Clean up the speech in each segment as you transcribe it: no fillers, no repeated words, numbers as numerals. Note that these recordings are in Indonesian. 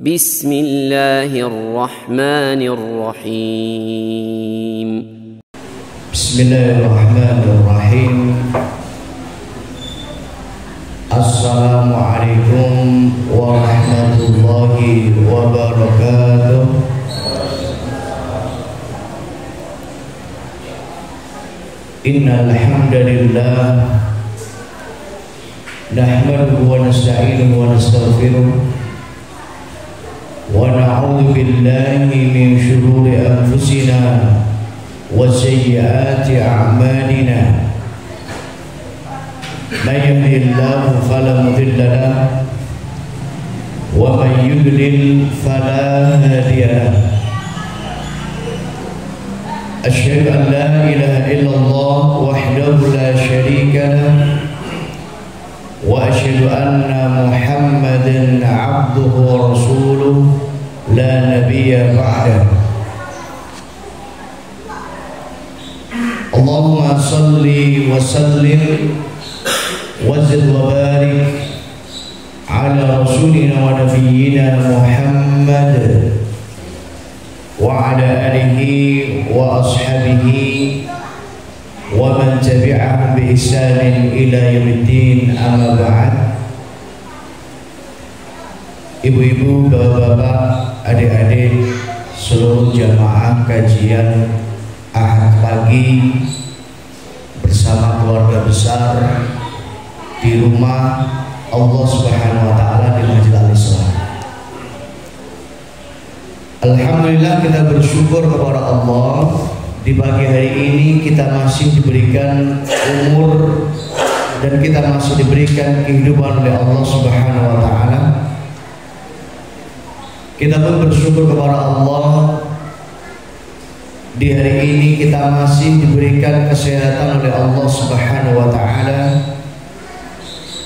Bismillahirrahmanirrahim. Bismillahirrahmanirrahim. Assalamualaikum warahmatullahi wabarakatuh. Innal hamdalillah nahmaduhu wa nasta'inuhu wa nastaghfiruh wa na'udzu billahi min shururi anfusina wa sayyiati a'malina. Man yahdihillahu fala mudilla lahu wa man yudlil fala hadiya lahu. Asyhadu an la ilaha illallah wahdahu la syarika lahu wa asyhadu anna Muhammadan abduhu wa rasuluh la nabiyya ba'dahu. Allahumma salli wa sallim wa zid wa barik ala rasulina wa nabiyyina Muhammad wa ala alihi wa ashabihi wa man tabi'ahum bi ihsanin ila yaumiddin, amma ba'd. Ibu-ibu, bapak-bapak, adik-adik, seluruh jamaah kajian Ahad pagi bersama keluarga besar di rumah Allah Subhanahu wa taala di Masjid Al-Islam. Alhamdulillah, kita bersyukur kepada Allah, di pagi hari ini kita masih diberikan umur dan kita masih diberikan kehidupan oleh Allah Subhanahu wa taala. Kita pun bersyukur kepada Allah, di hari ini kita masih diberikan kesehatan oleh Allah Subhanahu wa taala,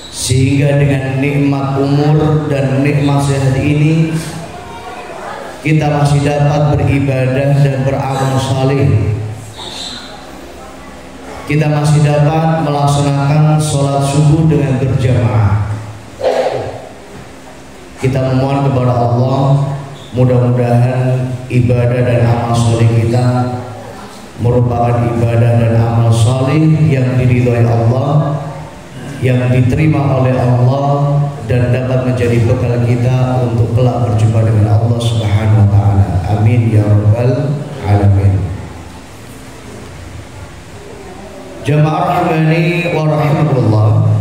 sehingga dengan nikmat umur dan nikmat sehat ini kita masih dapat beribadah dan beramal saleh. Kita masih dapat melaksanakan sholat subuh dengan berjamaah. Kita memohon kepada Allah, mudah-mudahan ibadah dan amal saleh kita merupakan ibadah dan amal saleh yang diridhai Allah, yang diterima oleh Allah, dan dapat menjadi bekal kita untuk kelak berjumpa dengan Allah Subhanahu wa taala. Amin ya rabbal alamin. Jamaah rahimani wa rahimakumullah.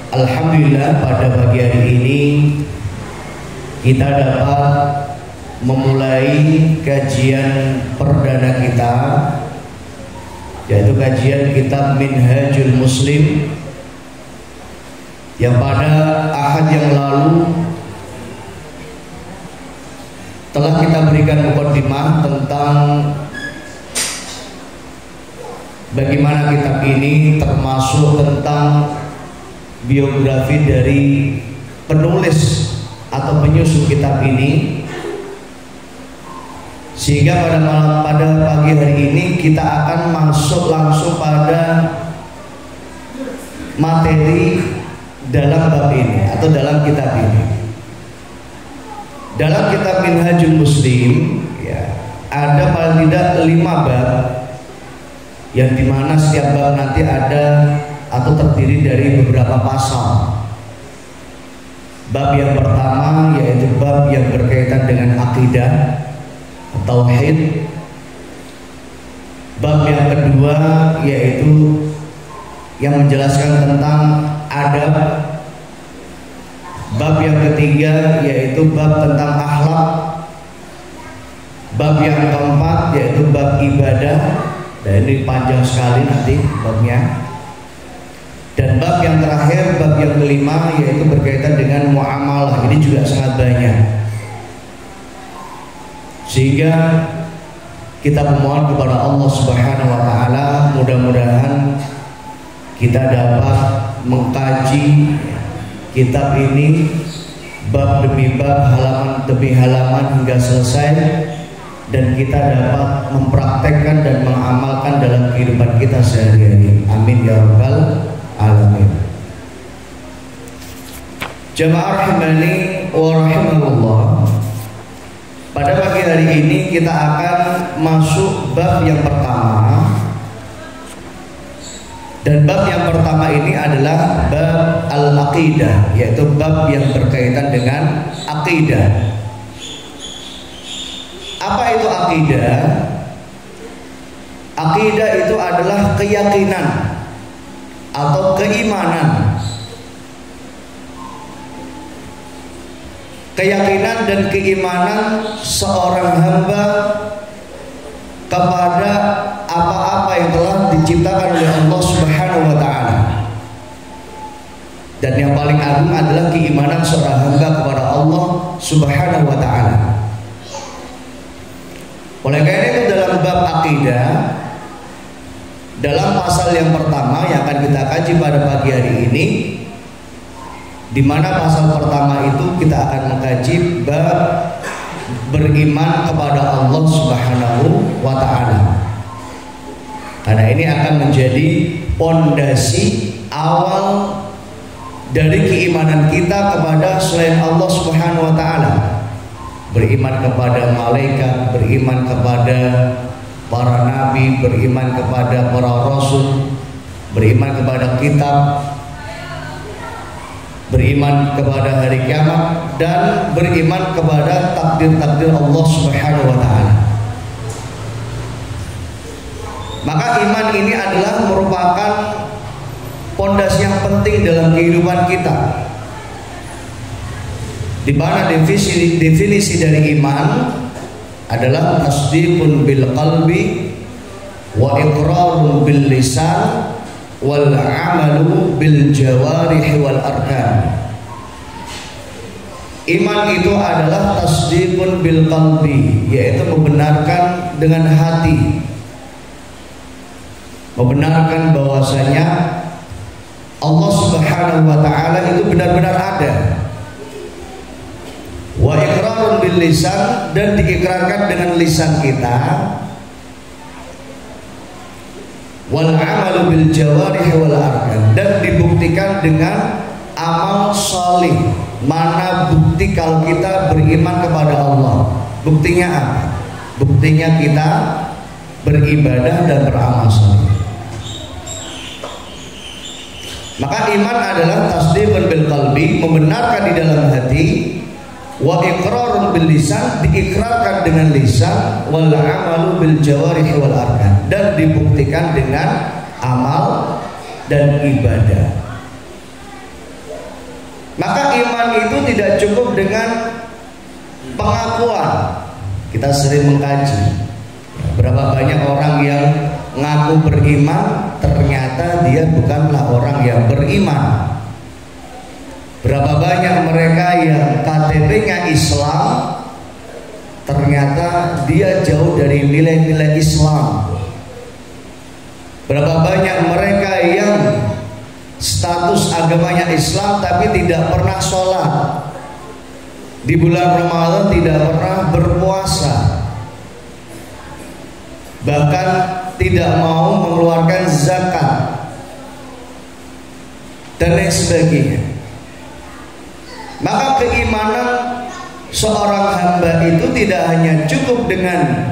Alhamdulillah, pada pagi hari ini kita dapat memulai kajian perdana kita, yaitu kajian kitab Minhajul Muslim, yang pada Ahad yang lalu telah kita berikan mukadimah tentang bagaimana kitab ini, termasuk tentang biografi dari penulis atau penyusun kitab ini, sehingga pada pagi hari ini kita akan masuk langsung pada materi dalam bab ini atau dalam kitab ini. Dalam kitab Minhajul Muslim, ya, ada paling tidak 5 bab, yang dimana setiap bab nanti ada atau terdiri dari beberapa pasal. Bab yang pertama yaitu bab yang berkaitan dengan akidah, tauhid. Bab yang kedua yaitu yang menjelaskan tentang adab. Bab yang ketiga yaitu bab tentang akhlak. Bab yang keempat yaitu bab ibadah, dan ini panjang sekali nanti babnya. Dan bab yang terakhir, bab yang kelima, yaitu berkaitan dengan muamalah. Ini juga sangat banyak, sehingga kita memohon kepada Allah Subhanahu wa taala, mudah-mudahan kita dapat mengkaji kitab ini bab demi bab, halaman demi halaman hingga selesai, dan kita dapat mempraktekkan dan mengamalkan dalam kehidupan kita sehari-hari. Amin ya rabbal alamin. Jamaah rahimani wa rahimakumullah. hari ini kita akan masuk bab yang pertama. Dan bab yang pertama ini adalah bab al-aqidah, yaitu bab yang berkaitan dengan aqidah. Apa itu aqidah? Aqidah itu adalah keyakinan atau keimanan. Keyakinan dan keimanan seorang hamba kepada apa-apa yang telah diciptakan oleh Allah Subhanahu wa taala. Dan yang paling agung adalah keimanan seorang hamba kepada Allah Subhanahu wa taala. Oleh karena itu dalam bab akidah, dalam pasal yang pertama yang akan kita kaji pada pagi hari ini, di mana pasal pertama itu kita akan mengkaji bab beriman kepada Allah Subhanahu wa taala. Karena ini akan menjadi pondasi awal dari keimanan kita kepada selain Allah Subhanahu wa taala. Beriman kepada malaikat, beriman kepada para nabi, beriman kepada para rasul, beriman kepada kitab, beriman kepada hari kiamat, dan beriman kepada takdir-takdir Allah Subhanahu wa taala. Maka iman ini adalah merupakan pondasi yang penting dalam kehidupan kita. Di mana definisi dari iman adalah tasdiqun bil qalbi wa iqrarun bil lisan wal amalu bil jawarih wal arkan. Iman itu adalah tasdiqun bil qalbi, yaitu membenarkan dengan hati, membenarkan bahwasanya Allah Subhanahu wa taala itu benar-benar ada. Wa iqrarun bil lisan, dan diikrarkan dengan lisan kita. Wal amalu bil jawarih wal arkan, dan dibuktikan dengan amal salih. Mana bukti kalau kita beriman kepada Allah? Buktinya apa? Buktinya kita beribadah dan beramal salih. Maka iman adalah tasdiqun bil qalbi, membenarkan di dalam hati, wa iqrarun bil lisan, diikrarkan dengan lisan, wal amalu bil jawarih wal arkan, dan dibuktikan dengan amal dan ibadah. Maka iman itu tidak cukup dengan pengakuan. Kita sering mengkaji berapa banyak orang yang ngaku beriman, ternyata dia bukanlah orang yang beriman. Berapa banyak mereka yang KTP-nya Islam, ternyata dia jauh dari nilai-nilai Islam. Berapa banyak mereka yang status agamanya Islam tapi tidak pernah sholat, di bulan Ramadan tidak pernah berpuasa, bahkan tidak mau mengeluarkan zakat, dan lain sebagainya. Maka keimanan seorang hamba itu tidak hanya cukup dengan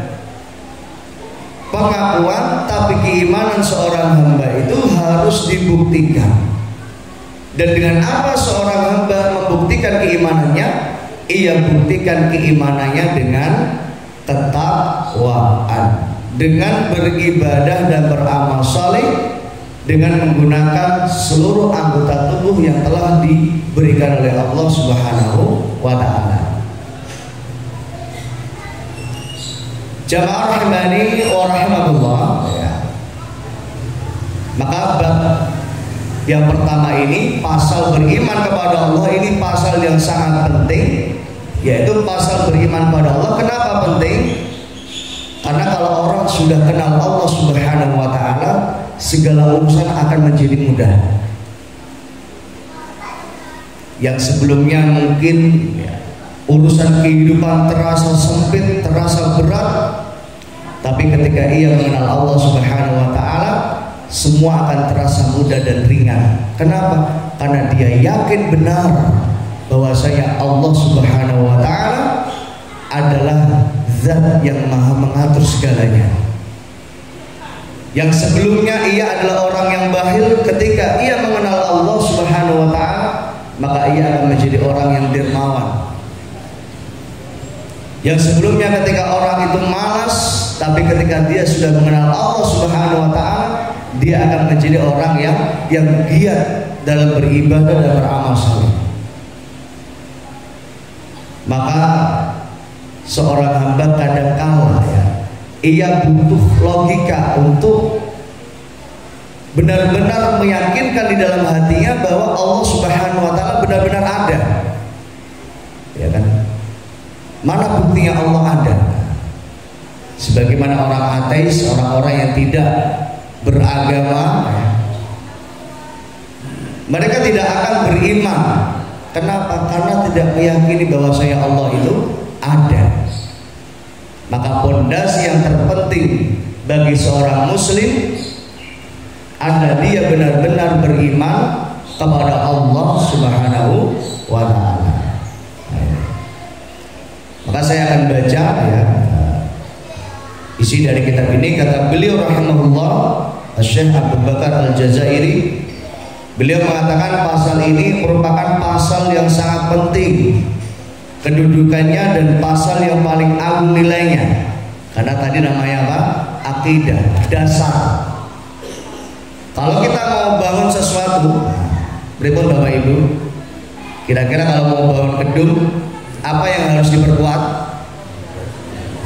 pengakuan, tapi keimanan seorang hamba itu harus dibuktikan. Dan dengan apa seorang hamba membuktikan keimanannya? Ia buktikan keimanannya dengan ketakwaan, dengan beribadah dan beramal saleh, dengan menggunakan seluruh anggota tubuh yang telah diberikan oleh Allah Subhanahu wa taala. Jamaah rahimani wa rahimakumullah, ya. Maka bab yang pertama ini, pasal beriman kepada Allah, ini pasal yang sangat penting, yaitu pasal beriman kepada Allah. Kenapa penting? Karena kalau orang sudah kenal Allah Subhanahu wa taala, segala urusan akan menjadi mudah. Yang sebelumnya mungkin urusan kehidupan terasa sempit, terasa berat, tapi ketika ia mengenal Allah Subhanahu wa taala, semua akan terasa mudah dan ringan. Kenapa? Karena dia yakin benar bahwasanya Allah Subhanahu wa taala adalah zat yang maha mengatur segalanya. Yang sebelumnya ia adalah orang yang bakhil, ketika ia mengenal Allah Subhanahu wa ta'ala, maka ia akan menjadi orang yang dermawan. Yang sebelumnya ketika orang itu malas, tapi ketika dia sudah mengenal Allah Subhanahu wa ta'ala, dia akan menjadi orang yang giat dalam beribadah dan beramal saleh. Maka seorang hamba kadang kala ia butuh logika untuk benar-benar meyakinkan di dalam hatinya bahwa Allah Subhanahu wa ta'ala benar-benar ada. Ya kan? Mana buktinya Allah ada? Sebagaimana orang ateis, orang-orang yang tidak beragama, mereka tidak akan beriman. Kenapa? Karena tidak meyakini bahwasanya Allah itu ada. Maka pondasi yang terpenting bagi seorang muslim adalah dia benar-benar beriman kepada Allah Subhanahu wa ta'ala. Maka saya akan baca isi dari kitab ini. Kata beliau rahimahullah, Syekh Abu Bakar Al-Jazairi, beliau mengatakan pasal ini merupakan pasal yang sangat penting kedudukannya dan pasal yang paling agung nilainya, karena tadi namanya apa? Akidah, dasar. Kalau kita mau bangun sesuatu, berikut Bapak Ibu, kira-kira kalau mau bangun gedung, apa yang harus diperkuat?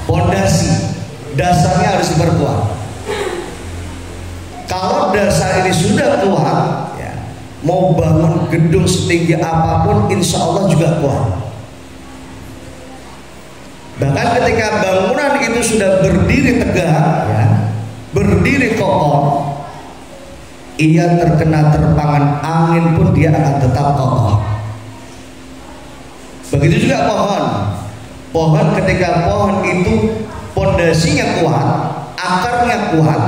Pondasi, dasarnya harus diperkuat. Kalau dasar ini sudah kuat, mau bangun gedung setinggi apapun, insya Allah juga kuat. Bahkan ketika bangunan itu sudah berdiri tegak, berdiri kokoh, ia terkena terpangan angin pun dia akan tetap kokoh. Begitu juga pohon. Pohon ketika pohon itu pondasinya kuat, akarnya kuat,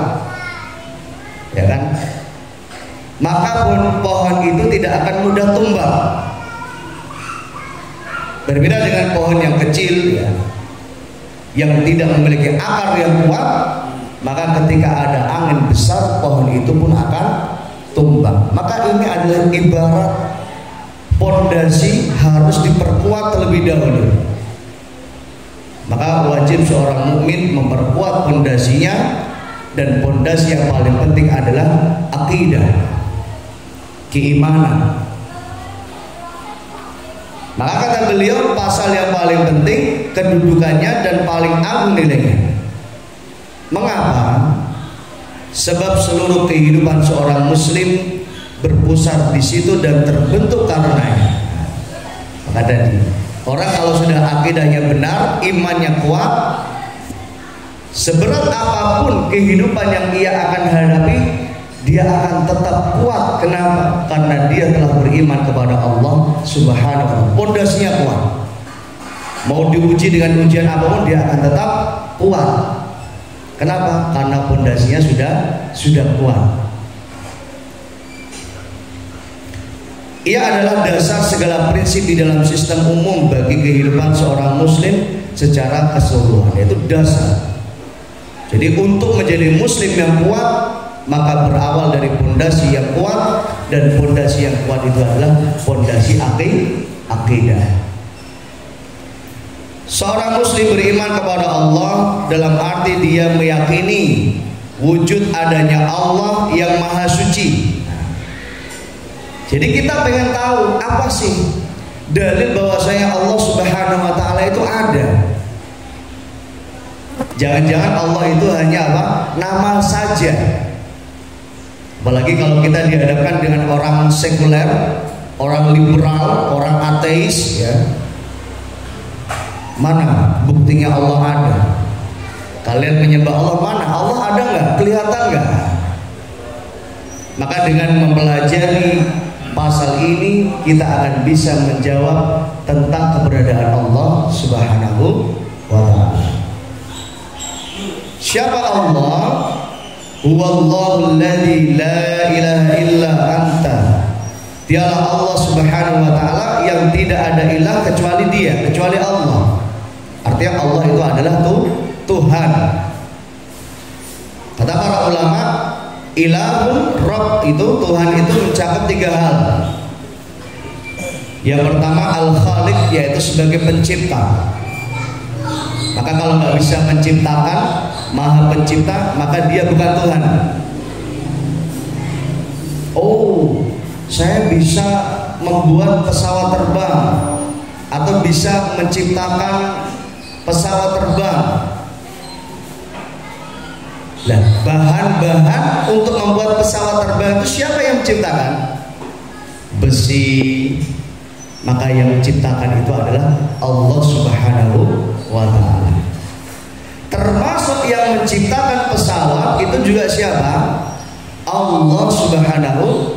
ya kan? Maka pohon itu tidak akan mudah tumbang. Berbeda dengan pohon yang kecil, yang tidak memiliki akar yang kuat, maka ketika ada angin besar, pohon itu pun akan tumbang. Maka ini adalah ibarat pondasi harus diperkuat terlebih dahulu. Maka wajib seorang mukmin memperkuat pondasinya, dan pondasi yang paling penting adalah akidah, keimanan. Maka kata beliau, pasal yang paling penting kedudukannya dan paling agung nilainya. Mengapa? Sebab seluruh kehidupan seorang muslim berpusat di situ dan terbentuk karenanya. Maka tadi, orang kalau sudah akidahnya benar, imannya kuat, seberat apapun kehidupan yang ia akan hadapi, dia akan tetap kuat. Kenapa? Karena dia telah beriman kepada Allah Subhanahu wa ta'ala. Pondasinya kuat. Mau diuji dengan ujian apapun, dia akan tetap kuat. Kenapa? Karena pondasinya sudah kuat. Ia adalah dasar segala prinsip di dalam sistem umum bagi kehidupan seorang muslim secara keseluruhan, yaitu dasar. Jadi untuk menjadi muslim yang kuat, maka berawal dari pondasi yang kuat, dan pondasi yang kuat itu adalah pondasi akidah. Seorang muslim beriman kepada Allah dalam arti dia meyakini wujud adanya Allah yang maha suci. Jadi kita pengen tahu apa sih dalil bahwasanya Allah Subhanahu wa ta'ala itu ada. Jangan-jangan Allah itu hanya apa? Nama saja. Apalagi kalau kita dihadapkan dengan orang sekuler, orang liberal, orang ateis, mana buktinya Allah ada? Kalian menyembah Allah, mana? Allah ada nggak? Kelihatan nggak? Maka dengan mempelajari pasal ini, kita akan bisa menjawab tentang keberadaan Allah Subhanahu wa ta'ala. Siapa Allah? Huwallahu alladzi la ilaha illa anta. Dialah Allah Subhanahu wa ta'ala yang tidak ada ilah kecuali Dia, kecuali Allah. Artinya Allah itu adalah Tuhan. Kata para ulama, ilahun, Rabb itu, Tuhan itu mencakup 3 hal. Yang pertama al-khaliq, yaitu sebagai pencipta. Maka kalau nggak bisa menciptakan, maha pencipta, maka dia bukan Tuhan. Oh, saya bisa membuat pesawat terbang atau bisa menciptakan pesawat terbang. Nah, bahan-bahan untuk membuat pesawat terbang itu siapa yang menciptakan? Besi. Maka yang menciptakan itu adalah Allah Subhanahu wa ta'ala. Termasuk yang menciptakan pesawat itu juga siapa? Allah Subhanahu.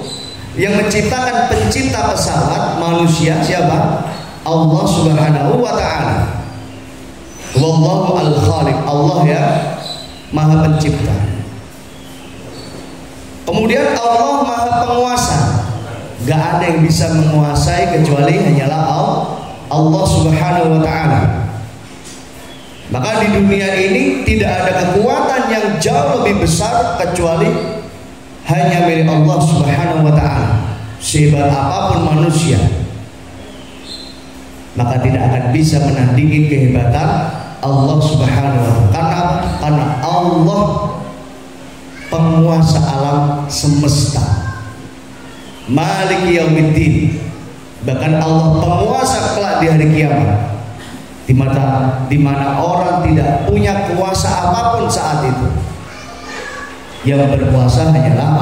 Yang menciptakan pencipta pesawat manusia siapa? Allah Subhanahu wa ta'ala. Wallahu al-khaliq. Allah ya maha pencipta. Kemudian Allah maha penguasa. Gak ada yang bisa menguasai kecuali hanyalah Allah Subhanahu wa ta'ala. Maka di dunia ini tidak ada kekuatan yang jauh lebih besar kecuali hanya milik Allah Subhanahu wa ta'ala. Sehebat apapun manusia, maka tidak akan bisa menandingi kehebatan Allah Subhanahu wa ta'ala. Karena Allah penguasa alam semesta, Maliki Yaumiddin. Bahkan Allah penguasa kelak di hari kiamat, di mana orang tidak punya kuasa apapun saat itu. Yang berkuasa hanyalah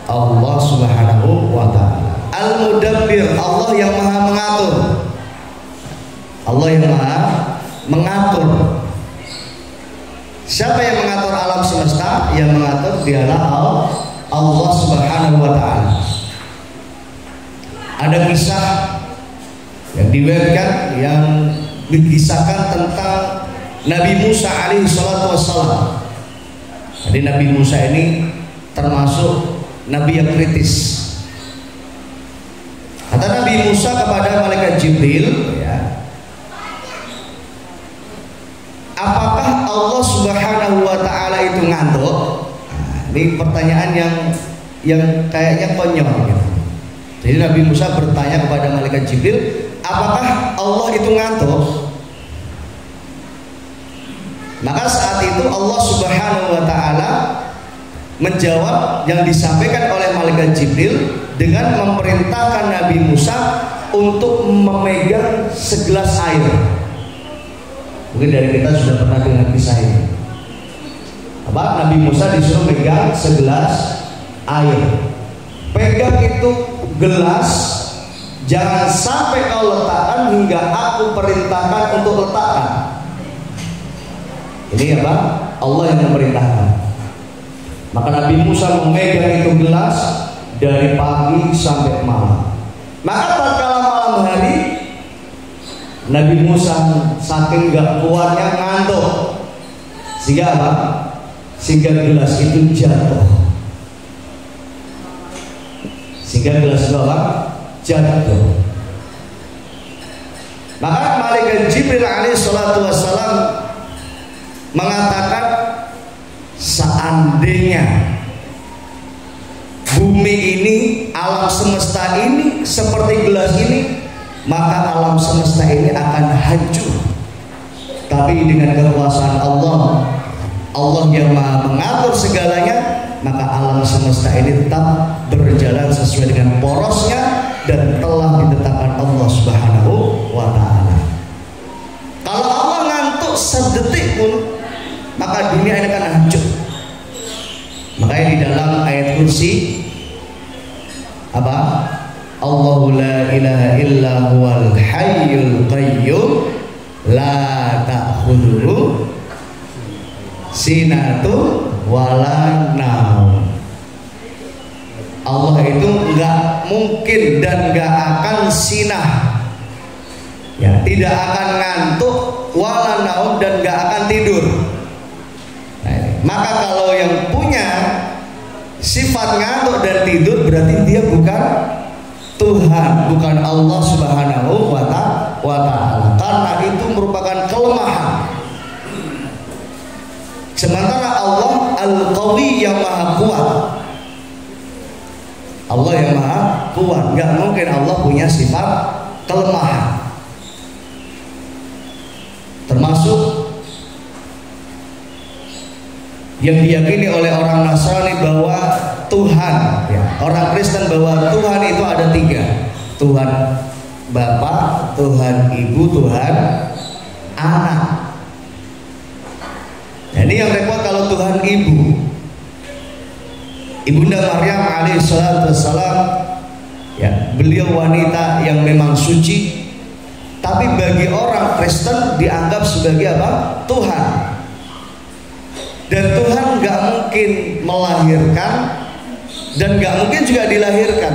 Allah Subhanahu wa ta'ala. Al-Mudabbir, Allah yang maha mengatur. Allah yang maha mengatur. Siapa yang mengatur alam semesta? Yang mengatur dialah Allah Subhanahu wa ta'ala. Ada kisah yang diriwayatkan yang dikisahkan tentang Nabi Musa alaihi salatu wassalam. Jadi Nabi Musa ini termasuk nabi yang kritis. Kata Nabi Musa kepada malaikat Jibril, ya, apakah Allah Subhanahu wa ta'ala itu ngantuk? Nah, ini pertanyaan yang kayaknya konyol gitu. Jadi Nabi Musa bertanya kepada malaikat Jibril, apakah Allah itu ngantuk? Maka saat itu Allah Subhanahu wa ta'ala menjawab yang disampaikan oleh malaikat Jibril dengan memerintahkan Nabi Musa untuk memegang segelas air. Mungkin dari kita sudah pernah dengar kisah ini. Nabi Musa disuruh megang segelas air. Pegang itu gelas, jangan sampai kau letakkan hingga aku perintahkan untuk letakkan. Ini apa? Allah yang memerintahkan. Maka Nabi Musa memegang itu gelas dari pagi sampai malam. Maka tatkala malam hari, Nabi Musa saking gak kuatnya ngantuk, sehingga apa? Sehingga gelas itu jatuh. Sehingga gelas itu apa? Jatuh. Maka malaikat Jibril alaihi salatu wassalam mengatakan, seandainya bumi ini, alam semesta ini seperti gelas ini, maka alam semesta ini akan hancur. Tapi dengan kekuasaan Allah, Allah yang maha mengatur segalanya, maka alam semesta ini tetap berjalan sesuai dengan porosnya dan telah ditetapkan Allah Subhanahu wa ta'ala. Kalau Allah ngantuk sedetik pun, maka dunia ini akan hancur. Makanya di dalam ayat kursi apa? Allahu la ilaha illa huwal hayyul qayyum la ta'khudhuhu sinatun wala naum. Allah itu enggak mungkin dan enggak akan sinah, ya, tidak akan ngantuk, wala naum, dan enggak akan tidur. Maka kalau yang punya sifat ngantuk dan tidur, berarti dia bukan Tuhan, bukan Allah Subhanahu wa ta'ala. Karena itu merupakan kelemahan. Al-Qawi yang maha kuat. Allah yang maha kuat, nggak mungkin Allah punya sifat kelemahan. Termasuk yang diyakini oleh orang Nasrani bahwa Tuhan, ya, orang Kristen bahwa Tuhan itu ada 3. Tuhan Bapa, Tuhan Ibu, Tuhan Anak. Nah, ini yang repot kalau Tuhan Ibu. Ibunda Maryam alaihissalatu wassalam, ya, beliau wanita yang memang suci, tapi bagi orang Kristen dianggap sebagai apa? Tuhan. Dan Tuhan nggak mungkin melahirkan dan nggak mungkin juga dilahirkan.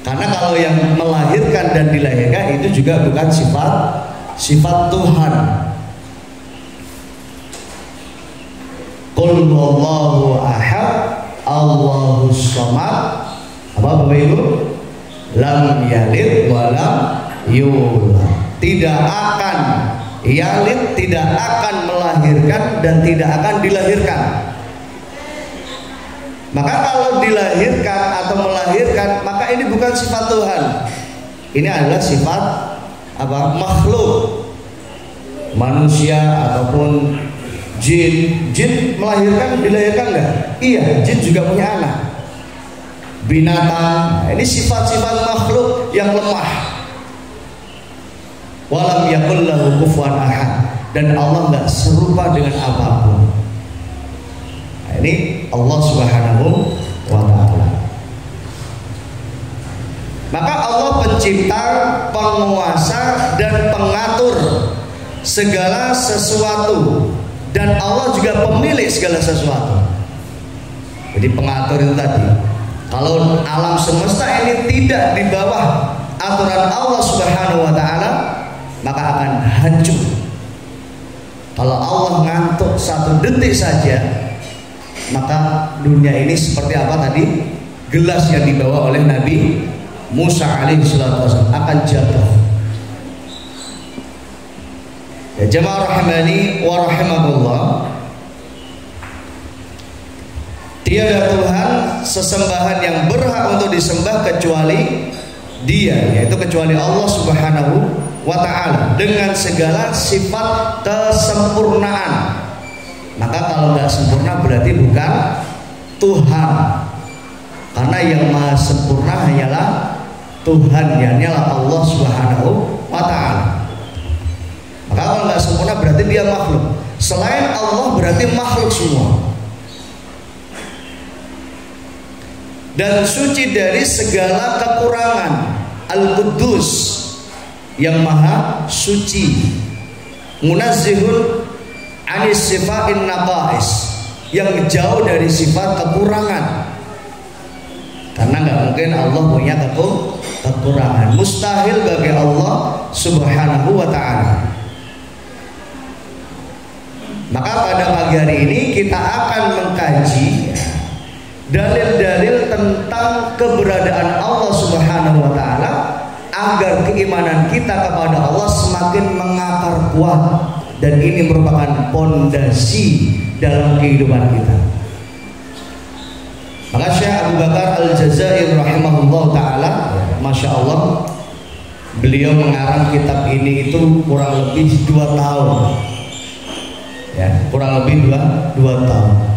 Karena kalau yang melahirkan dan dilahirkan itu juga bukan sifat Tuhan. Qul huwallahu ahad, Allahus samad. Apa Bapak Ibu? Lam yalid wa lam yulad. Tidak akan yalid, tidak akan melahirkan dan tidak akan dilahirkan. Maka kalau dilahirkan atau melahirkan, maka ini bukan sifat Tuhan. Ini adalah sifat apa? Makhluk. Manusia ataupun jin. Jin melahirkan, dilahirkan enggak? Iya, jin juga punya anak. Binatang. Ini sifat-sifat makhluk yang lemah. Walam yakul lahu kufuwan ahad. Dan Allah enggak serupa dengan apapun. Nah, ini Allah Subhanahu wa ta'ala. Maka Allah pencipta, penguasa dan pengatur segala sesuatu, dan Allah juga pemilik segala sesuatu. Jadi pengatur itu tadi. Kalau alam semesta ini tidak di bawah aturan Allah Subhanahu wa ta'ala, maka akan hancur. Kalau Allah ngantuk 1 detik saja, maka dunia ini seperti apa tadi? Gelas yang dibawa oleh Nabi Musa alaihissalam akan jatuh. Ya jemaah rahimani wa rahimakumullah, tiada Tuhan sesembahan yang berhak untuk disembah kecuali Dia, yaitu kecuali Allah Subhanahu wa ta'ala, dengan segala sifat kesempurnaan. Maka kalau nggak sempurna berarti bukan Tuhan, karena yang maha sempurna hanyalah Tuhan, hanyalah Allah Subhanahu wa ta'ala. Maka kalau nggak sempurna berarti dia makhluk. Selain Allah berarti makhluk semua. Dan suci dari segala kekurangan. Al-Quddus, yang maha suci. Munazzihun anis sifatin naqais, yang jauh dari sifat kekurangan. Karena nggak mungkin Allah punya kekurangan. Mustahil bagi Allah Subhanahu wa ta'ala. Maka pada pagi hari ini kita akan mengkaji dalil-dalil tentang keberadaan Allah Subhanahu wa ta'ala, agar keimanan kita kepada Allah semakin mengakar kuat, dan ini merupakan pondasi dalam kehidupan kita. Maka Syekh Abu Bakar Al-Jazair rahimahullah ta'ala, Masya Allah, beliau mengarang kitab ini itu kurang lebih 2 tahun, ya, kurang lebih 2 tahun.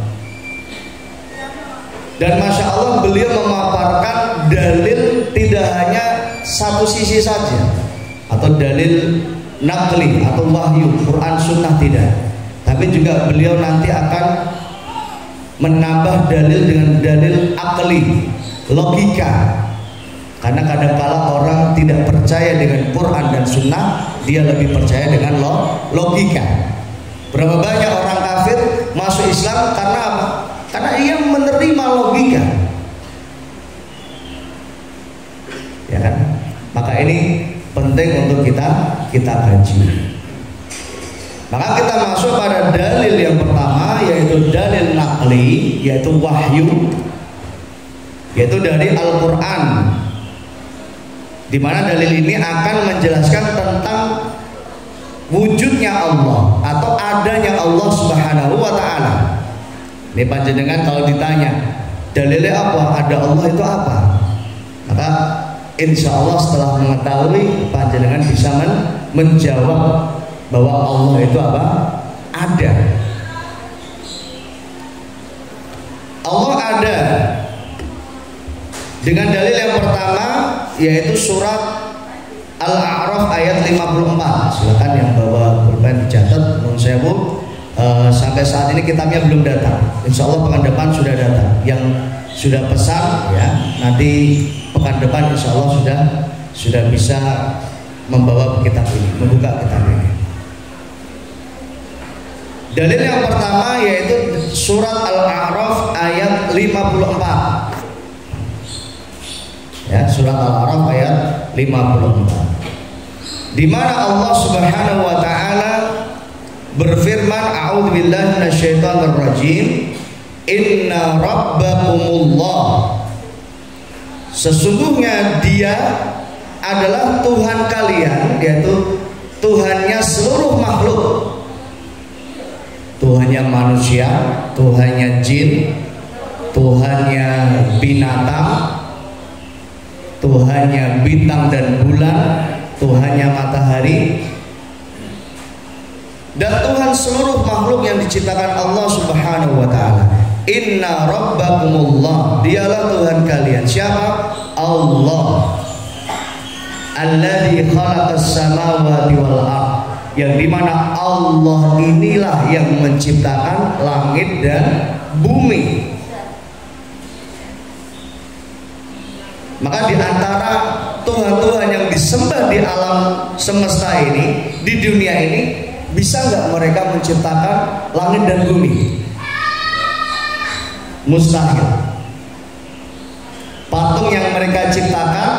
Dan Masya Allah, beliau memaparkan dalil tidak hanya satu sisi saja, atau dalil naqli atau wahyu Quran Sunnah, tidak, tapi juga beliau nanti akan menambah dalil dengan dalil akli, logika. Karena kadang-kala orang tidak percaya dengan Quran dan Sunnah, dia lebih percaya dengan logika. Berapa banyak orang kafir masuk Islam karena apa? Karena ia menerima logika, ya kan? Maka ini penting untuk kita kaji. Maka kita masuk pada dalil yang pertama, yaitu dalil naqli, yaitu wahyu, yaitu dari Al-Quran, di mana dalil ini akan menjelaskan tentang wujudnya Allah atau adanya Allah Subhanahu wa taala. Ini panjenengan kalau ditanya dalilnya apa? Ada Allah itu apa? Maka insya Allah setelah mengetahui panjenengan bisa menjawab bahwa Allah itu apa? Ada. Allah ada dengan dalil yang pertama yaitu surat Al-A'raf ayat 54. Silakan yang bawa pulpen dicatat. Nun sewu, sampai saat ini kitabnya belum datang. Insya Allah pekan depan sudah datang. Yang sudah pesan ya nanti pekan depan insya Allah sudah bisa membawa kitab ini, membuka kitab ini. Dalil yang pertama yaitu surat Al-A'raf ayat 54. Ya, surat Al-A'raf ayat 54. Di mana Allah Subhanahu wa taala berfirman, a'udzubillahi minasyaitonir rajim, inna rabbakumullah. Sesungguhnya Dia adalah Tuhan kalian, yaitu Tuhannya seluruh makhluk. Tuhannya manusia, Tuhannya jin, Tuhannya binatang, Tuhannya bintang dan bulan, Tuhannya matahari, dan Tuhan seluruh makhluk yang diciptakan Allah Subhanahu wa taala. Inna rabbakumullah, Dialah Tuhan kalian. Siapa? Allah. Alladzi khalaqas samawati wal ardh, yang dimana Allah inilah yang menciptakan langit dan bumi. Maka di antara Tuhan-Tuhan yang disembah di alam semesta ini, di dunia ini, bisa nggak mereka menciptakan langit dan bumi? Mustahil. Patung yang mereka ciptakan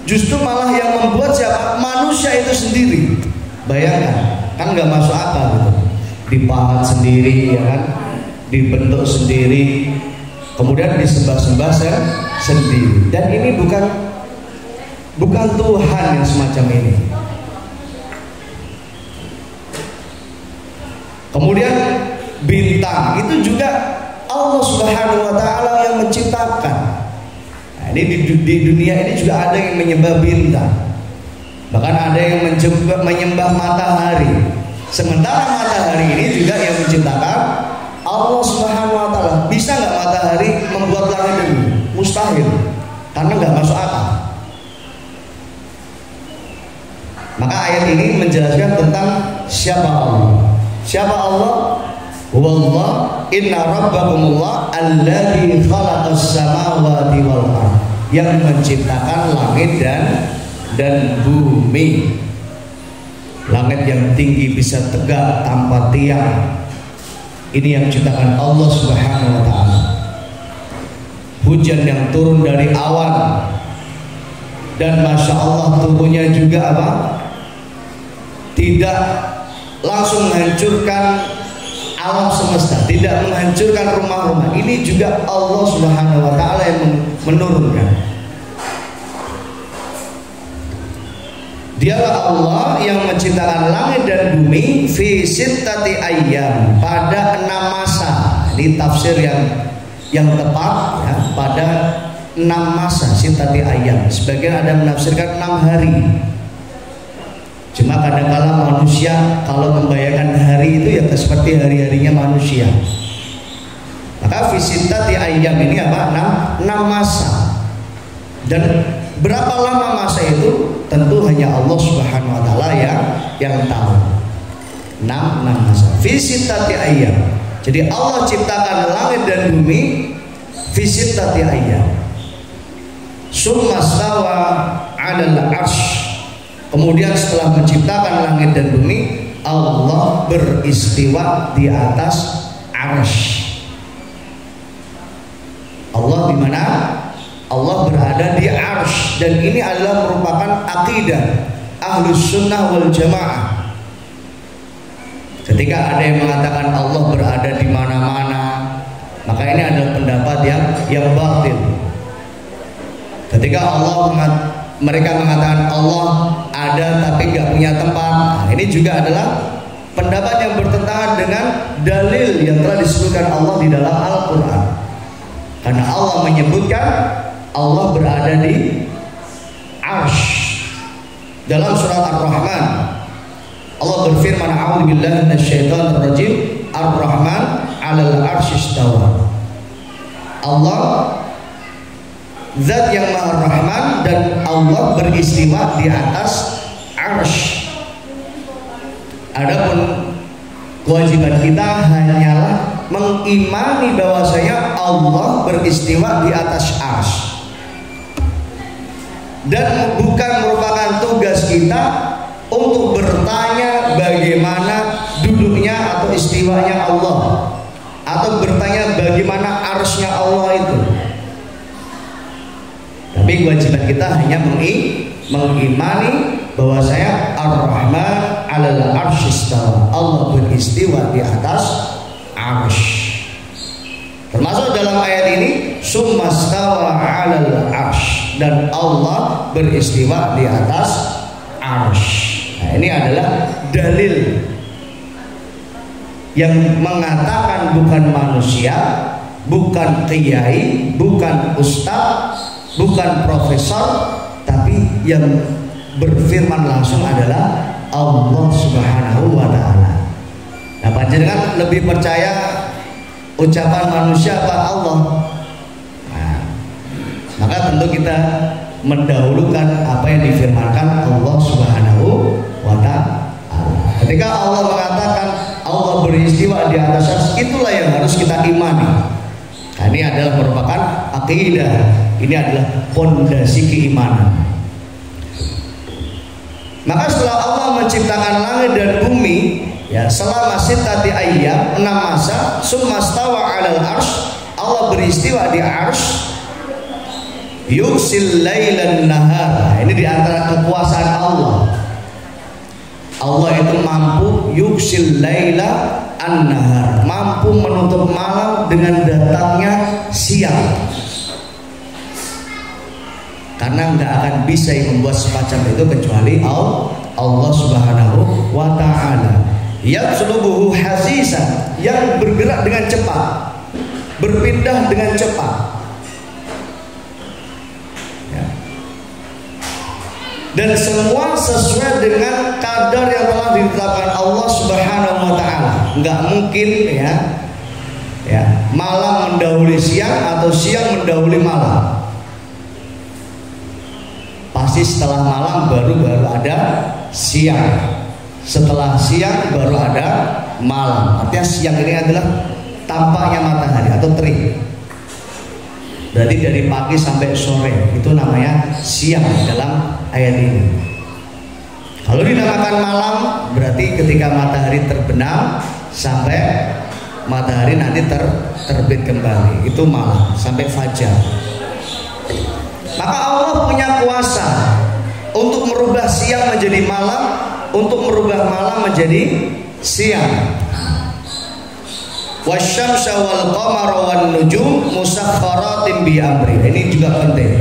justru malah yang membuat siapa? Manusia itu sendiri. Bayangkan, kan nggak masuk akal gitu. Dipahat sendiri, ya kan? Dibentuk sendiri, kemudian disembah-sembah sendiri. Dan ini bukan Tuhan yang semacam ini. Kemudian bintang itu juga Allah Subhanahu wa taala yang menciptakan. Nah, ini di dunia ini juga ada yang menyembah bintang. Bahkan ada yang menyembah matahari. Sementara matahari ini juga yang menciptakan Allah Subhanahu wa taala. Bisa nggak matahari membuat langit dan bumi? Mustahil, karena nggak masuk akal. Maka ayat ini menjelaskan tentang siapa Allah. Siapa Allah? Wallah inna rabbakumullah alladzi khalaqas samawati wal ardh, yang menciptakan langit dan bumi. Langit yang tinggi bisa tegak tanpa tiang, ini yang ciptakan Allah Subhanahu wa taala. Hujan yang turun dari awan, dan masya Allah turunnya juga apa? Tidak langsung menghancurkan alam semesta, tidak menghancurkan rumah-rumah. Ini juga Allah Subhanahu wa taala yang menurunkan. Dialah Allah yang menciptakan langit dan bumi fi sittati ayyam, pada 6 masa. Ini tafsir yang tepat ya, pada 6 masa, sittati ayyam. Sebagian ada menafsirkan 6 hari. Cuma kadang-kala manusia kalau membayangkan hari itu ya seperti hari-harinya manusia. Maka fi sittati ayyam ini apa? 6 masa. Dan berapa lama masa itu? Tentu hanya Allah Subhanahu wa taala yang tahu. 6 masa. Fi sittati ayyam. Jadi Allah ciptakan langit dan bumi fi sittati ayyam. Summa stawa 'alal 'arsy. Kemudian setelah menciptakan langit dan bumi, Allah beristiwa di atas arsy. Allah di mana? Allah berada di arsy, dan ini adalah merupakan akidah Ahlus Sunnah wal Jamaah. Ketika ada yang mengatakan Allah berada di mana-mana, maka ini adalah pendapat yang batil. Ketika mereka mengatakan Allah ada tapi nggak punya tempat, nah, ini juga adalah pendapat yang bertentangan dengan dalil yang telah disebutkan Allah di dalam Al-Quran. Karena Allah menyebutkan Allah berada di Arsy dalam surat Ar-Rahman. Allah berfirman, a'udzubillahi minasyaitonirrajim, Ar-Rahman 'alal 'arsy istawa. Allah Zat yang Maha Rahman dan Allah beristiwa di atas Arsy. Adapun kewajiban kita hanyalah mengimani bahwasanya Allah beristiwa di atas Arsy, dan bukan merupakan tugas kita untuk bertanya bagaimana duduknya atau istiwanya Allah, atau bertanya bagaimana arsy-nya Allah itu. Tapi kewajiban kita hanya mengimani bahwasanya Ar-Rahman 'alal 'arsy istawa. Allah beristiwa di atas arsy. Termasuk dalam ayat ini summa stawa 'alal 'arsy, dan Allah beristiwa di atas arsy. Nah, ini adalah dalil yang mengatakan bukan manusia, bukan kiai, bukan ustaz, bukan profesor, tapi yang berfirman langsung adalah Allah Subhanahu wa ta'ala. Nah, panjenengan lebih percaya ucapan manusia apa Allah? Nah, maka tentu kita mendahulukan apa yang difirmankan Allah Subhanahu wa ta'ala. Ketika Allah mengatakan Allah beristiwa di atas arsy, itulah yang harus kita imani. Nah, ini adalah merupakan akidah. Ini adalah fondasi keimanan. Maka setelah Allah menciptakan langit dan bumi, ya, selama sittati ayyam, 6 masa, summa stawa 'alal arsy, Allah beristiwa di arsy. Yuksil lailan nahar. Nah, ini diantara kekuasaan Allah. Allah itu mampu yuksil laila an-nahar, mampu menutup malam dengan datangnya siang. Karena nggak akan bisa yang membuat semacam itu kecuali Allah Subhanahu wa ta'ala. Yatslubuhu hasisan, yang bergerak dengan cepat, berpindah dengan cepat. Ya. Dan semua sesuai dengan kadar yang telah ditetapkan Allah Subhanahu wa ta'ala. Nggak mungkin ya malam mendahului siang atau siang mendahului malam. Pasti setelah malam baru ada siang, setelah siang baru ada malam. Artinya siang ini adalah tampaknya matahari atau terik. Berarti dari pagi sampai sore itu namanya siang dalam ayat ini. Kalau dinamakan malam berarti ketika matahari terbenam sampai matahari nanti terbit kembali, itu malam sampai fajar. Maka Allah punya kuasa untuk merubah siang menjadi malam, untuk merubah malam menjadi siang. Wasyamsa wal qamara wan nujum musakhkharatin bi amri. Ini juga penting.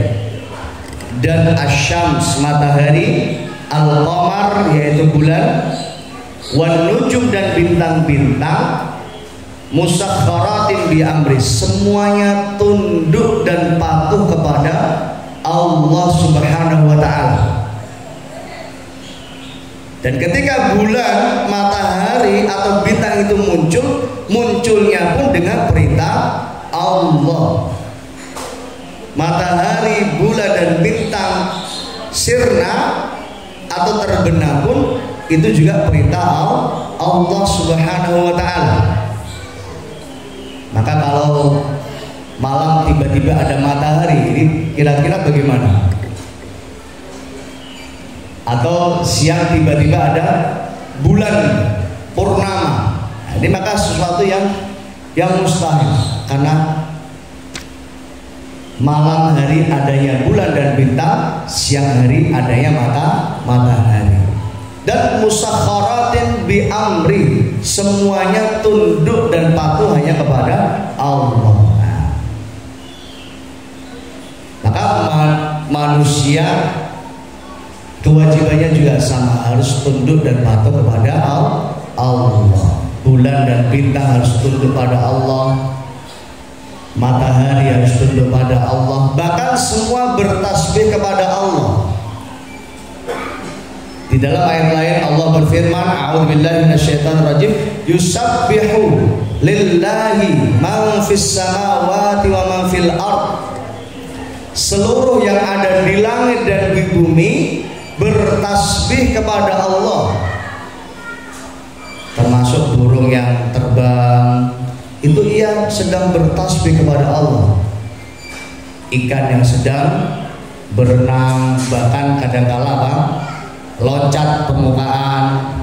Dan asyams matahari, al-qamar yaitu bulan, wan nujum dan bintang-bintang, musakhkharatin bi amri, semuanya tunduk dan patuh kepada Allah Subhanahu wa ta'ala. Dan ketika bulan, matahari atau bintang itu munculnya pun dengan perintah Allah. Matahari, bulan dan bintang sirna atau terbenam pun itu juga perintah Allah Subhanahu wa ta'ala. Maka kalau malam tiba-tiba ada matahari, ini kira-kira bagaimana? Atau siang tiba-tiba ada bulan purnama. Nah, ini maka sesuatu yang mustahil, karena malam hari adanya bulan dan bintang, siang hari adanya matahari. Dan musakhkharatin bi amri, semuanya tunduk dan patuh hanya kepada Allah. Maka manusia kewajibannya juga sama, harus tunduk dan patuh kepada Allah. Bulan dan bintang harus tunduk pada Allah, matahari harus tunduk pada Allah, bahkan semua bertasbih kepada Allah. Di dalam ayat lain Allah berfirman, a'udzubillahi minasyaitonirrajim, yusabbihu lillahi man fis samawati wa man fil ard. Seluruh yang ada di langit dan di bumi bertasbih kepada Allah. Termasuk burung yang terbang, itu ia sedang bertasbih kepada Allah. Ikan yang sedang berenang, bahkan kadangkala loncat permukaan,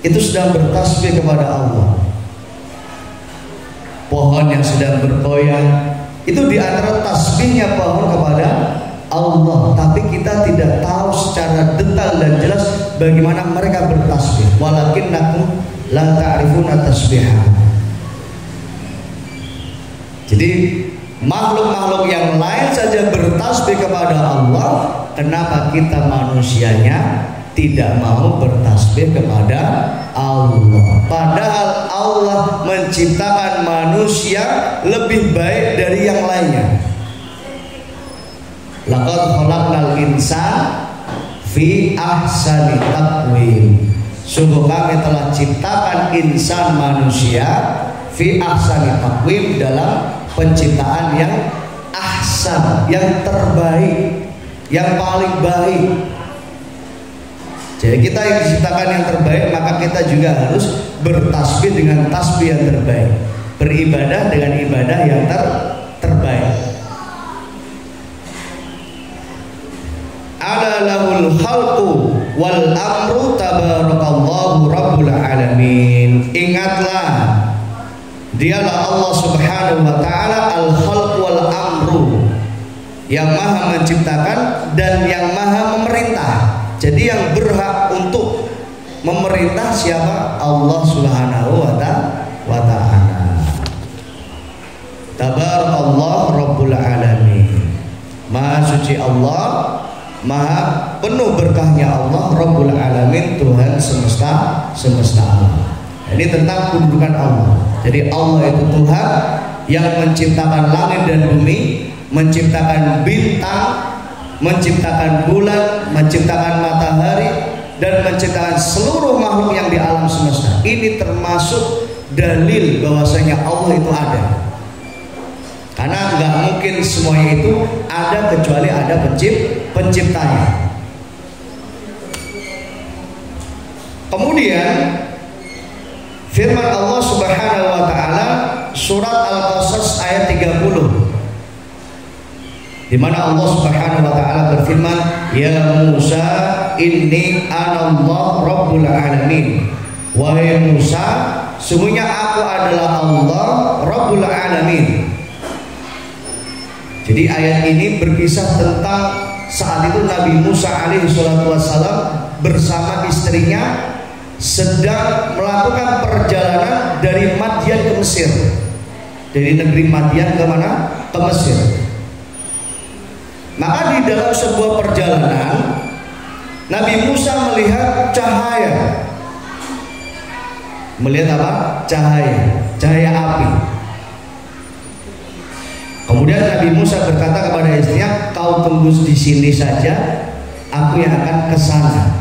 itu sedang bertasbih kepada Allah. Pohon yang sedang bergoyang, itu di antara tasbihnya pohon kepada Allah. Tapi kita tidak tahu secara detail dan jelas bagaimana mereka bertasbih. Walakinnakum la ta'rifuna tasbihah. Jadi makhluk-makhluk yang lain saja bertasbih kepada Allah, kenapa kita manusianya tidak mau bertasbih kepada Allah? Padahal Allah menciptakan manusia lebih baik dari yang lainnya. Laqad khalaqnal insana fi ahsani taqwim. Sungguh kami telah ciptakan insan manusia fi ahsani taqwim, dalam penciptaan yang ahsan, yang terbaik, yang paling baik. Jadi kita yang diciptakan yang terbaik, maka kita juga harus bertasbih dengan tasbih yang terbaik, beribadah dengan ibadah yang terbaik. Ala lahul khalqu wal amru tabarakallahu rabbul alamin. Ingatlah, dialah Allah subhanahu wa ta'ala al-khalq wal amru, yang maha menciptakan dan yang maha memerintah. Jadi yang berhak untuk memerintah siapa? Allah subhanahu wa ta'ala. Tabarakallahu rabbul alamin. Maha suci Allah, maha penuh berkahnya Allah, Rabbul alamin, Tuhan semesta alam. Ini tentang kedudukan Allah. Jadi Allah itu Tuhan yang menciptakan langit dan bumi, menciptakan bintang, menciptakan bulan, menciptakan matahari, dan menciptakan seluruh makhluk yang di alam semesta. Ini termasuk dalil bahwasanya Allah itu ada. Karena nggak mungkin semuanya itu ada kecuali ada penciptanya. Kemudian firman Allah subhanahu wa ta'ala surat Al-Qasas ayat 30, di mana Allah subhanahu wa ta'ala berfirman, ya Musa inni anallah rabbul alamin. Wahai Musa, sungguhnya aku adalah Allah rabbul alamin. Jadi ayat ini berkisah tentang saat itu Nabi Musa alaihi salatu wassalam bersama istrinya sedang melakukan perjalanan dari Madyan ke Mesir. Dari negeri Madyan ke mana? Ke Mesir. Maka di dalam sebuah perjalanan Nabi Musa melihat cahaya. Melihat apa? Cahaya api. Kemudian Nabi Musa berkata kepada istrinya, kau tunggu di sini saja, aku yang akan ke sana.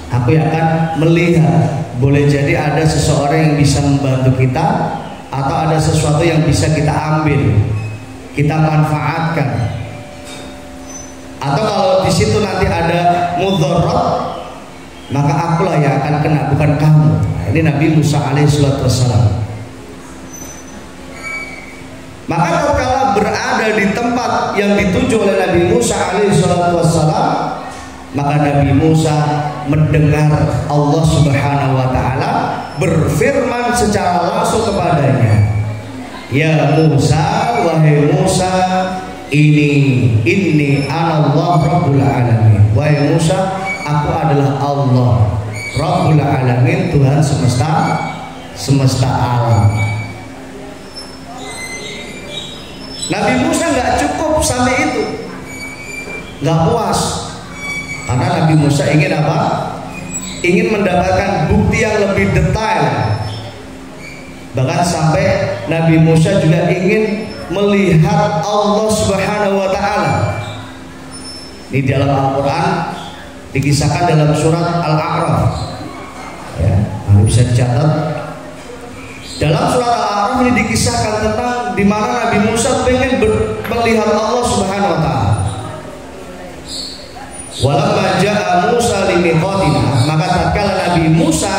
Aku yang akan melihat. Boleh jadi ada seseorang yang bisa membantu kita, atau ada sesuatu yang bisa kita ambil, kita manfaatkan. Atau kalau di situ nanti ada mudharat, maka akulah yang akan kena, bukan kamu. Nah, ini Nabi Musa alaihissalam. Maka tatkala berada di tempat yang dituju oleh Nabi Musa alaihissalam, maka Nabi Musa mendengar Allah subhanahu wa ta'ala berfirman secara langsung kepadanya, ya Musa, wahai Musa, ini anallah rabbul alamin. Wahai Musa, aku adalah Allah rabbul alamin, Tuhan semesta alam. Nabi Musa nggak cukup sampai itu, nggak puas. Karena Nabi Musa ingin apa? Ingin mendapatkan bukti yang lebih detail. Bahkan sampai Nabi Musa juga ingin melihat Allah Subhanahu wa taala. Ini dalam Al-Qur'an dikisahkan dalam surat Al-A'raf. Ya, nanti bisa dicatat. Dalam surat Al-A'raf ini dikisahkan tentang di mana Nabi Musa ingin melihat Allah Subhanahu wa taala. Walamma ja'a Musa limiqatina, maka tatkala Nabi Musa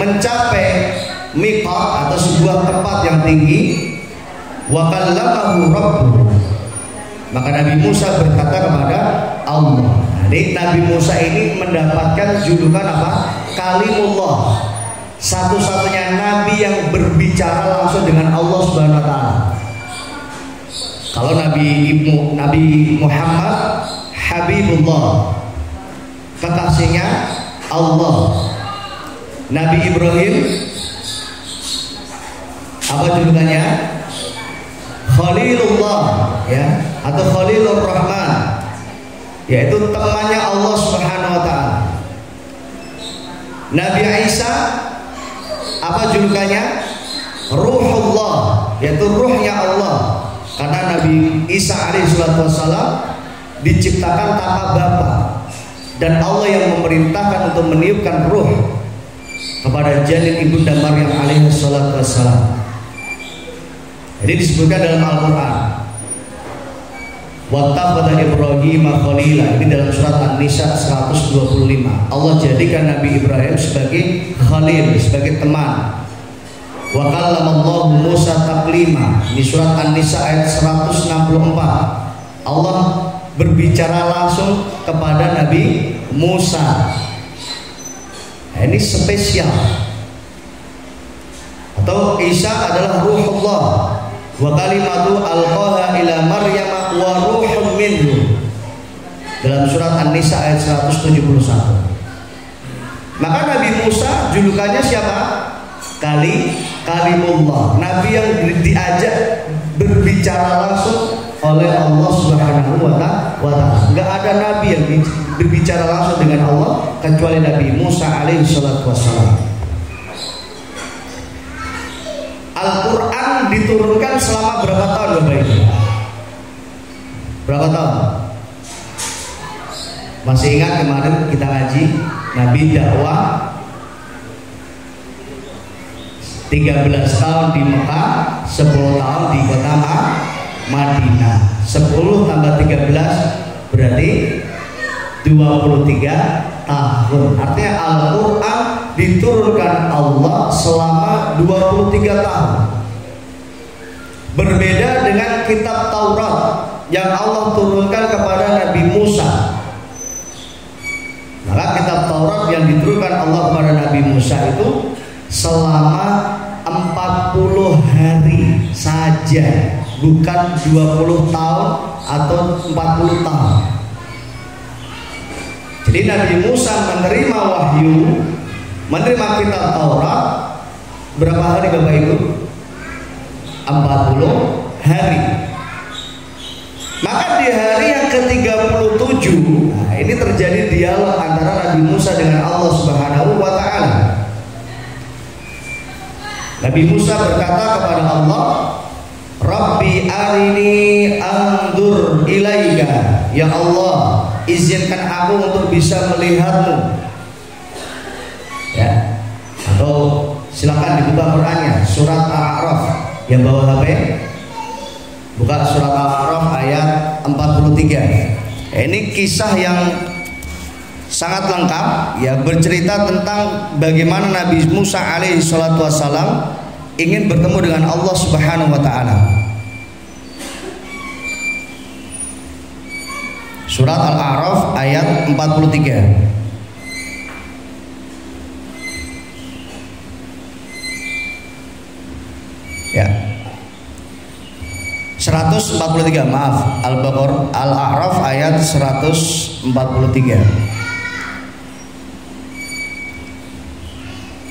mencapai miqat atau sebuah tempat yang tinggi, wa kallamahu rabbuh, maka Nabi Musa berkata kepada Allah. Jadi Nabi Musa ini mendapatkan julukan apa? Kalimullah, satu-satunya nabi yang berbicara langsung dengan Allah Subhanahu wa taala. Kalau Nabi Muhammad Habibullah, kekasihnya Allah. Nabi Ibrahim apa julukannya? Khalilullah, ya, atau Khalilur Rahman, yaitu temannya Allah Subhanahu wa taala. Nabi Isa apa julukannya? Ruhullah, yaitu ruhnya Allah. Karena Nabi Isa alaihissalam diciptakan tanpa bapa, dan Allah yang memerintahkan untuk meniupkan ruh kepada janin ibunda Maryam alaihissalam. Jadi disebutkan dalam Al-Quran, wattakhadha Ibrahim khalila, ini dalam surat An-Nisa 125. Allah jadikan Nabi Ibrahim sebagai khalil, sebagai teman. Wa kallamallahu Musa taklima, ini surat An-Nisa ayat 164. Allah berbicara langsung kepada Nabi Musa. Nah, ini spesial. Atau Isa adalah ruhullah, wa kalimatu alqaha ila Maryam wa ruhun minhu, dalam surat An-Nisa ayat 171. Maka Nabi Musa julukannya siapa? Kalimullah, nabi yang diajak berbicara langsung oleh Allah Subhanahu wa ta'ala. Enggak ada nabi yang berbicara langsung dengan Allah kecuali Nabi Musa alaihi salatu wassalam. Al-Quran diturunkan selama berapa tahun Bapak Ibu? Berapa tahun? Masih ingat kemarin kita ngaji Nabi dakwah 13 tahun di Mekah, 10 tahun di kota Madinah. 10 tambah 13 berarti 23 tahun. Artinya Al-Quran diturunkan Allah selama 23 tahun. Berbeda dengan kitab Taurat yang Allah turunkan kepada Nabi Musa. Maka kitab Taurat yang diturunkan Allah kepada Nabi Musa itu selama 40 hari saja, bukan 20 tahun atau 40 tahun. Jadi Nabi Musa menerima wahyu, menerima kitab Taurat berapa hari Bapak Ibu? 40 hari. Maka di hari yang ke-37, nah ini terjadi dialog antara Nabi Musa dengan Allah Subhanahu wa ta'ala. Nabi Musa berkata kepada Allah, Rabbi arini andur ilaika, ya Allah, izinkan aku untuk bisa melihatmu. Ya. Atau silakan dibuka Qurannya, surat Al-A'raf. Yang bawa HP, buka surat Al-A'raf ayat 43. Ini kisah yang sangat lengkap, ya, bercerita tentang bagaimana Nabi Musa alaihi salatu wassalam ingin bertemu dengan Allah Subhanahu wa ta'ala. Surat Al-A'raf ayat 43. Ya. 143, maaf, Al-Baqarah, Al-A'raf ayat 143.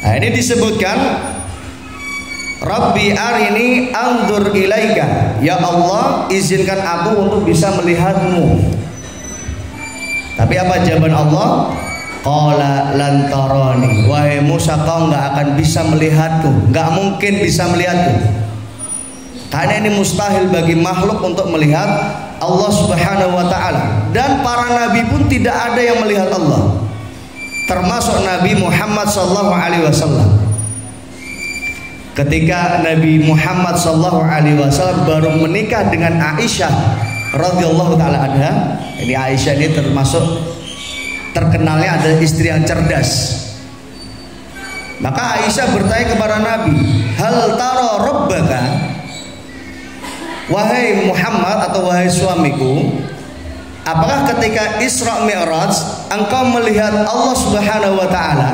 Nah, ini disebutkan Rabbi arini anzur ilaika, ya Allah, izinkan aku untuk bisa melihatmu. Tapi apa jawaban Allah? Qala lan tarani. Wahai Musa, kau nggak akan bisa melihatku, nggak mungkin bisa melihatku. Karena ini mustahil bagi makhluk untuk melihat Allah Subhanahu wa taala. Dan para nabi pun tidak ada yang melihat Allah. Termasuk Nabi Muhammad sallallahu alaihi wasallam. Ketika Nabi Muhammad sallallahu alaihi wasallam baru menikah dengan Aisyah radhiyallahu taala anha. Ini Aisyah ini termasuk terkenalnya adalah istri yang cerdas. Maka Aisyah bertanya kepada Nabi, "Hal tara rabbaka?" Wahai Muhammad atau wahai suamiku, apakah ketika Isra Mi'raj engkau melihat Allah Subhanahu wa taala?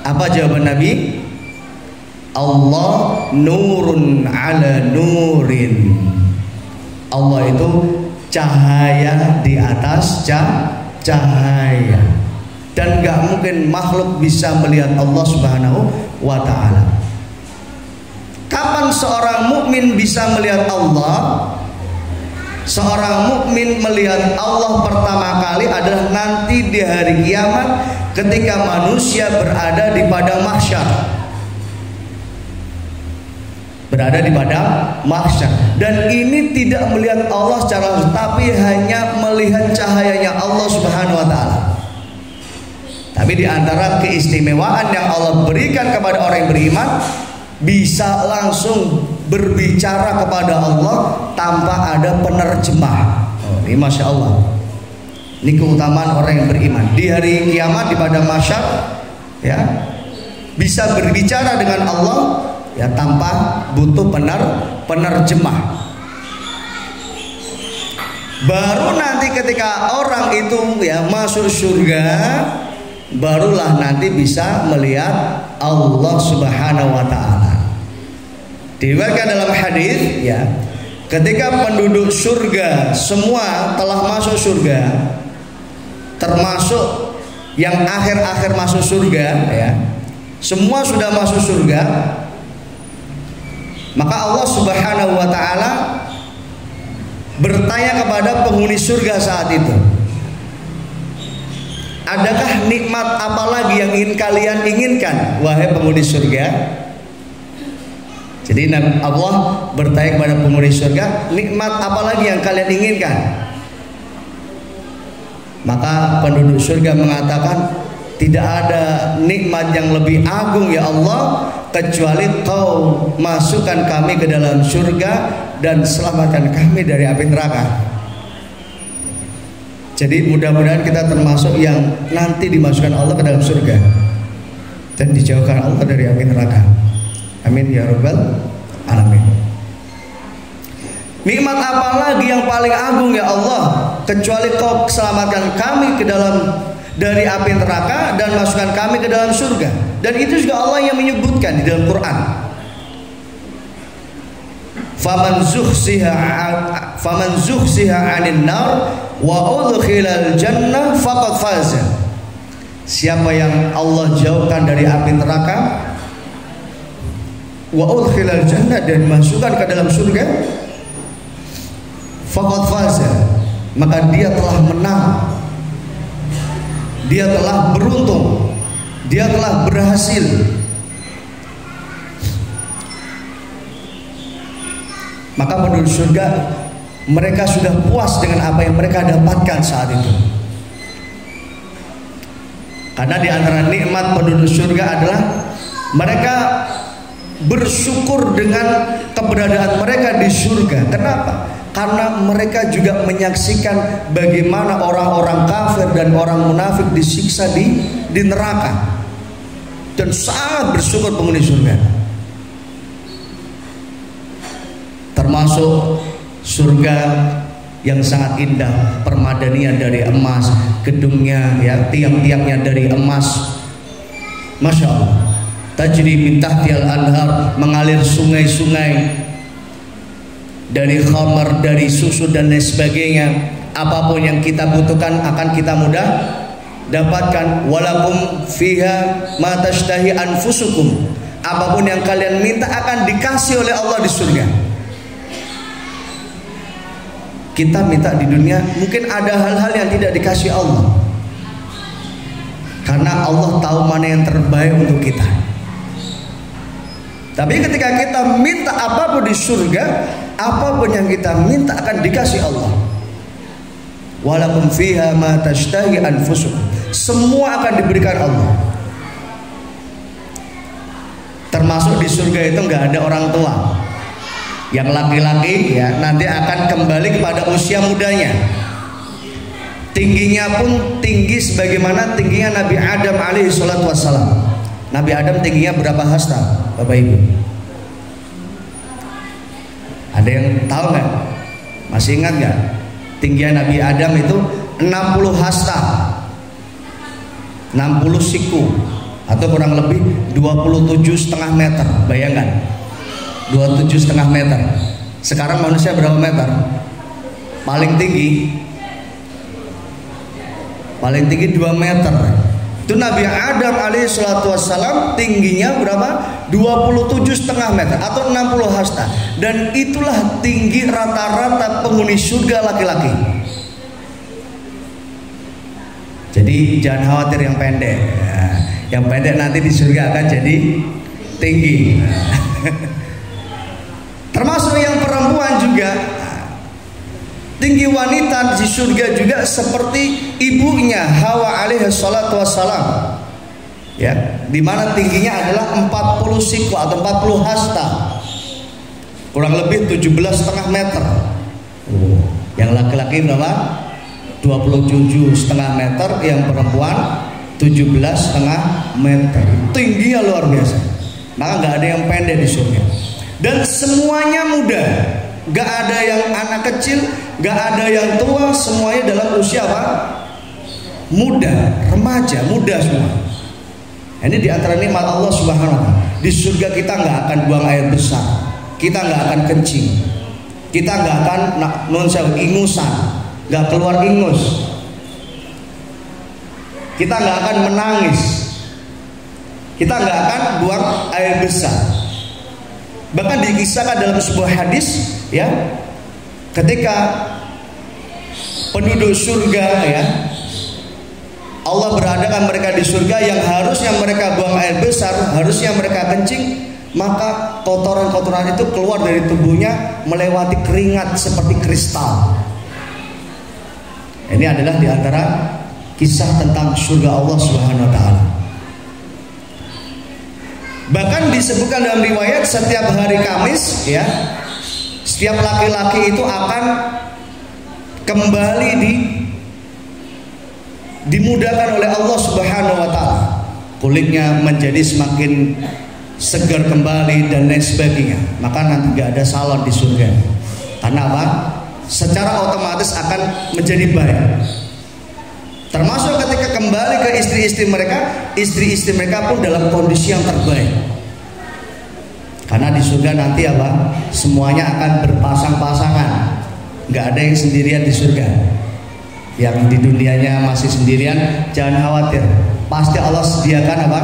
Apa jawaban Nabi? Allah nurun ala nurin. Allah itu cahaya di atas cahaya, dan gak mungkin makhluk bisa melihat Allah Subhanahu wa taala. Kapan seorang mukmin bisa melihat Allah? Seorang mukmin melihat Allah pertama kali adalah nanti di hari kiamat ketika manusia berada di padang mahsyar. Berada di padang mahsyar, dan ini tidak melihat Allah secara langsung, tapi hanya melihat cahayanya Allah Subhanahu wa taala. Tapi di antara keistimewaan yang Allah berikan kepada orang yang beriman, bisa langsung berbicara kepada Allah tanpa ada penerjemah. Oh, ini masya Allah. Ini keutamaan orang yang beriman. Di hari kiamat di padang mahsyar, ya, bisa berbicara dengan Allah, ya, tanpa butuh penerjemah. Baru nanti ketika orang itu ya masuk surga, barulah nanti bisa melihat Allah Subhanahu wa taala. Diriwayatkan dalam hadis, ya, ketika penduduk surga semua telah masuk surga, termasuk yang akhir-akhir masuk surga, ya, semua sudah masuk surga, maka Allah Subhanahu wa taala bertanya kepada penghuni surga saat itu, adakah nikmat apa lagi yang ingin kalian inginkan, wahai penghuni surga? Jadi Allah bertanya kepada penghuni surga, nikmat apa lagi yang kalian inginkan? Maka penduduk surga mengatakan, tidak ada nikmat yang lebih agung ya Allah kecuali Kau masukkan kami ke dalam surga dan selamatkan kami dari api neraka. Jadi mudah-mudahan kita termasuk yang nanti dimasukkan Allah ke dalam surga dan dijauhkan Allah dari api neraka. Amin ya rabbal alamin. Nikmat apa lagi yang paling agung ya Allah kecuali Kau selamatkan kami ke dalam dari api neraka dan masukkan kami ke dalam surga. Dan itu juga Allah yang menyebutkan di dalam Quran. Faman zuhsiha 'anil nar wa udkhilal jannah faqad faza. Siapa yang Allah jauhkan dari api neraka, wa udkhilal jannah, dan masukkan ke dalam surga, faqad faza, maka dia telah menang, dia telah beruntung, dia telah berhasil. Maka penduduk surga, mereka sudah puas dengan apa yang mereka dapatkan saat itu. Karena di antara nikmat penduduk surga adalah mereka bersyukur dengan keberadaan mereka di surga. Kenapa? Karena mereka juga menyaksikan bagaimana orang-orang kafir dan orang munafik disiksa di neraka, dan sangat bersyukur penghuni surga. Termasuk surga yang sangat indah, permadanian dari emas, gedungnya ya, tiang-tiangnya dari emas, masya Allah. Tajri min tahtihal anhar, mengalir sungai-sungai dari khamar, dari susu dan lain sebagainya. Apapun yang kita butuhkan akan kita mudah dapatkan. Walakum fiha ma tashtahi anfusukum, apapun yang kalian minta akan dikasih oleh Allah di surga. kita minta di dunia, mungkin ada hal-hal yang tidak dikasih Allah. Karena Allah tahu mana yang terbaik untuk kita. Tapi ketika kita minta apapun di surga, apapun yang kita minta akan dikasih Allah. Walakum fiha ma tashtahi anfusukum. Semua akan diberikan Allah. Termasuk di surga itu nggak ada orang tua. Yang laki-laki ya nanti akan kembali kepada usia mudanya. Tingginya pun tinggi sebagaimana tingginya Nabi Adam alaihi salatu wassalam. Nabi Adam tingginya berapa hasta, Bapak Ibu? Ada yang tahu nggak? Masih ingat nggak? Tingginya Nabi Adam itu 60 hasta, 60 siku, atau kurang lebih 27,5 meter. Bayangkan, 27,5 meter. Sekarang manusia berapa meter? Paling tinggi 2 meter. Itu Nabi Adam alaihissalatu wassalam tingginya berapa? 27,5 meter atau 60 hasta. Dan itulah tinggi rata-rata penghuni surga laki-laki. Jadi jangan khawatir yang pendek. Yang pendek nanti di surga akan jadi tinggi. Termasuk yang perempuan juga. Tinggi wanita di surga juga seperti ibunya Hawa alaihi salatu wassalam. Ya, di mana tingginya adalah 40 siku atau 40 hasta. Kurang lebih 17,5 meter. Yang laki-laki berapa? 27,5 meter, yang perempuan 17,5 meter. Tingginya luar biasa. Maka nggak ada yang pendek di surga. Dan semuanya muda. Gak ada yang anak kecil, gak ada yang tua, semuanya dalam usia apa? Muda, remaja, muda semua. Ini diantara nikmat Allah Subhanahu wa Ta'ala. Di surga kita gak akan buang air besar, kita gak akan kencing, kita gak akan ingusan, gak keluar ingus, kita gak akan menangis, kita gak akan buang air besar. Bahkan dikisahkan dalam sebuah hadis, ya, ketika penduduk surga, ya, Allah beradakan mereka di surga yang harusnya mereka buang air besar, harusnya mereka kencing, maka kotoran-kotoran itu keluar dari tubuhnya melewati keringat seperti kristal. Ini adalah diantara kisah tentang surga Allah Subhanahu wa Ta'ala. Bahkan disebutkan dalam riwayat setiap hari Kamis, ya, setiap laki-laki itu akan kembali dimudahkan oleh Allah Subhanahu wa Ta'ala. Kulitnya menjadi semakin segar kembali dan lain sebagainya. Maka nanti gak ada salon di surga. Karena apa? Secara otomatis akan menjadi baik. Termasuk ketika kembali ke istri-istri mereka pun dalam kondisi yang terbaik. Karena di surga nanti apa? Semuanya akan berpasang-pasangan. Gak ada yang sendirian di surga. Yang di dunianya masih sendirian, jangan khawatir. Pasti Allah sediakan apa?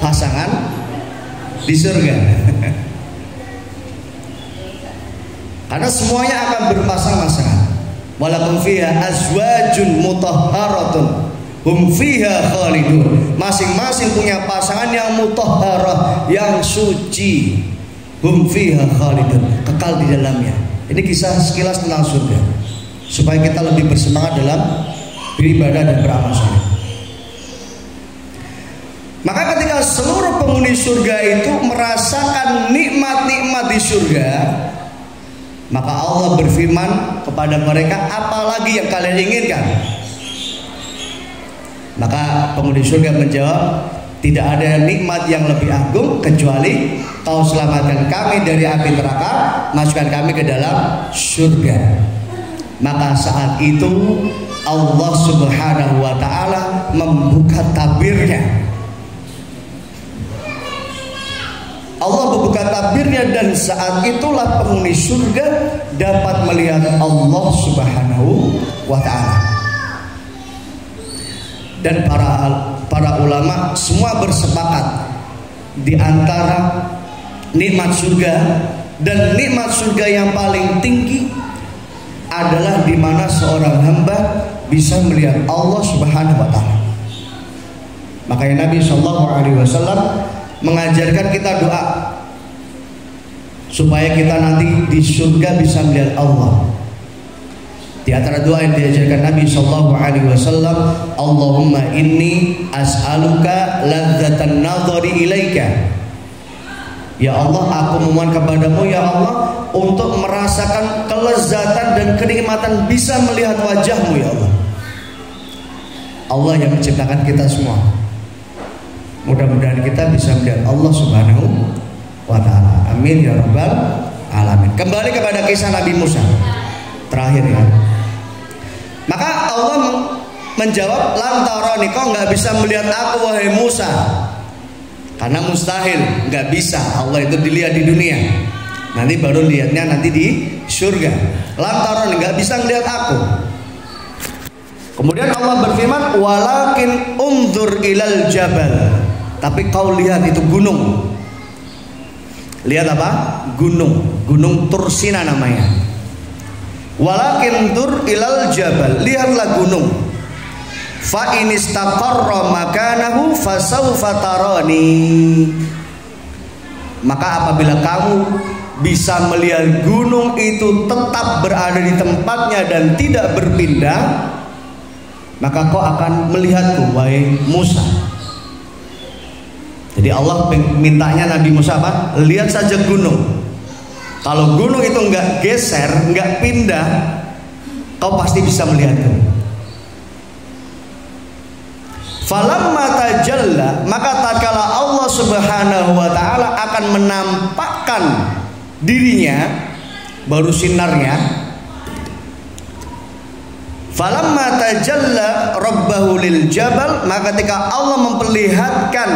Pasangan di surga. Karena semuanya akan berpasang-pasangan. Walakum fiha azwajun mutahharatun hum fiha khalidun. Masing-masing punya pasangan yang mutahharah, yang suci. Hum fiha khalidun, kekal di dalamnya. Ini kisah sekilas tentang surga, supaya kita lebih bersemangat dalam beribadah dan beramal saleh. Maka ketika seluruh penghuni surga itu merasakan nikmat-nikmat di surga, maka Allah berfirman kepada mereka, apalagi yang kalian inginkan? Maka penghuni surga menjawab, tidak ada nikmat yang lebih agung kecuali kau selamatkan kami dari api neraka, masukkan kami ke dalam surga. Maka saat itu Allah Subhanahu wa Ta'ala membuka tabirnya. Allah membuka tabirnya, dan saat itulah penghuni surga dapat melihat Allah Subhanahu wa Ta'ala. Dan para ulama semua bersepakat di antara nikmat surga dan nikmat surga yang paling tinggi adalah di mana seorang hamba bisa melihat Allah Subhanahu wa taala. Makanya Nabi Shallallahu alaihi wasallam mengajarkan kita doa supaya kita nanti di surga bisa melihat Allah. Di antara doa yang diajarkan Nabi Shallallahu alaihi wasallam, Allahumma inni as'aluka ladzatan nadhari ilaika. Ya Allah, aku memohon kepadamu ya Allah untuk merasakan kelezatan dan kenikmatan bisa melihat wajahmu ya Allah. Allah yang menciptakan kita semua. Mudah-mudahan kita bisa melihat Allah Subhanahu wa taala. Amin ya rabbal alamin. Kembali kepada kisah Nabi Musa. Terakhir ya. Maka Allah menjawab, lantaroni, kau nggak bisa melihat aku wahai Musa. Karena mustahil, nggak bisa. Allah itu dilihat di dunia, nanti baru lihatnya nanti di surga. Lantaran nggak bisa melihat aku. Kemudian Allah berfirman, walakin unzur ilal jabal. Tapi kau lihat itu gunung. Lihat apa? Gunung Tursina namanya. Walakin unzur ilal jabal. Lihatlah gunung. Fa in istaqarra makanahu fasawfa tarani. Maka apabila kamu bisa melihat gunung itu tetap berada di tempatnya dan tidak berpindah, maka kau akan melihatku wahai Musa. Jadi Allah mintanya Nabi Musa apa? Lihat saja gunung. Kalau gunung itu enggak geser, enggak pindah, kau pasti bisa melihatku. Falamma tajalla, maka tatkala Allah Subhanahu wa taala akan menampakkan dirinya, baru sinarnya. Falamma tajalla rabbahu lil jabal, maka ketika Allah memperlihatkan